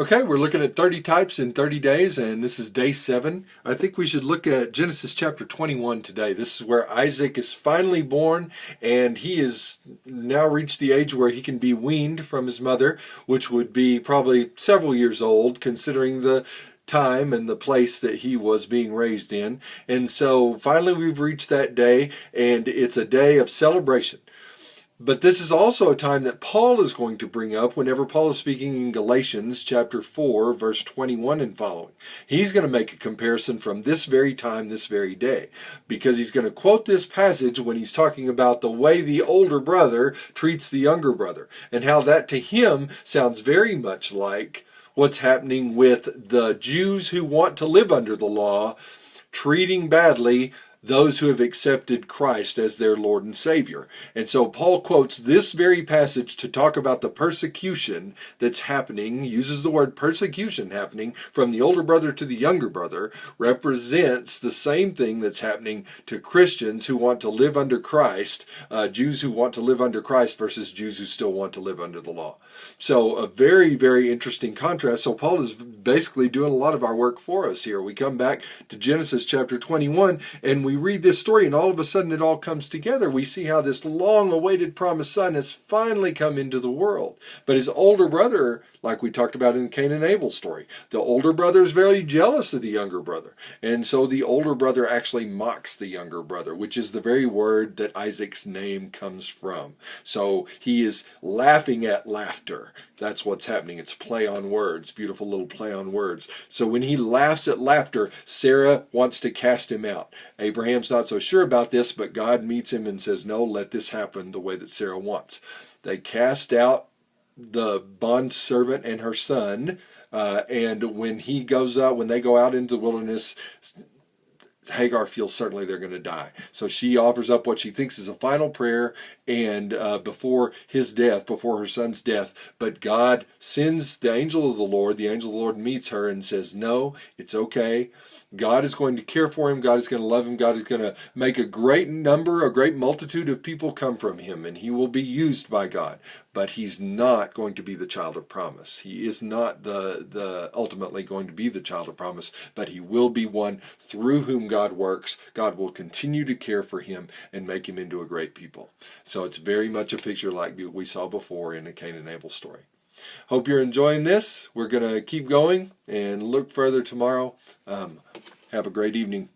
Okay, we're looking at 30 types in 30 days, and this is day 7. I think we should look at Genesis chapter 21 today. This is where Isaac is finally born, and he has now reached the age where he can be weaned from his mother, which would be probably several years old, considering the time and the place that he was being raised in. And so finally we've reached that day, and it's a day of celebration. But this is also a time that Paul is going to bring up whenever Paul is speaking in Galatians chapter 4, verse 21 and following. He's going to make a comparison from this very time, this very day, because he's going to quote this passage when he's talking about the way the older brother treats the younger brother, and how that to him sounds very much like what's happening with the Jews who want to live under the law, treating badly those who have accepted Christ as their Lord and Savior. And so Paul quotes this very passage to talk about the persecution that's happening, uses the word persecution happening from the older brother to the younger brother, represents the same thing that's happening to Christians who want to live under Christ, Jews who want to live under Christ versus Jews who still want to live under the law. So a very, very interesting contrast. So Paul is basically doing a lot of our work for us here. We come back to Genesis chapter 21 and we read this story, and all of a sudden it all comes together. We see how this long-awaited promised son has finally come into the world. But his older brother, like we talked about in the Cain and Abel story, the older brother is very jealous of the younger brother. And so the older brother actually mocks the younger brother, which is the very word that Isaac's name comes from. So he is laughing at laughter. That's what's happening. It's play on words, beautiful little play on words. So when he laughs at laughter, Sarah wants to cast him out. Abraham's not so sure about this, but God meets him and says, no, let this happen the way that Sarah wants. They cast out the bondservant and her son, and when they go out into the wilderness, Hagar feels certainly they're going to die. So she offers up what she thinks is a final prayer, and before her son's death, but God sends the angel of the Lord meets her and says, no, it's okay. God is going to care for him. God is going to love him. God is going to make a great multitude of people come from him, and he will be used by God. But he's not going to be the child of promise. He is not the ultimately going to be the child of promise, but he will be one through whom God works. God will continue to care for him and make him into a great people. So it's very much a picture like we saw before in the Cain and Abel story. Hope you're enjoying this. We're going to keep going and look further tomorrow. Have a great evening.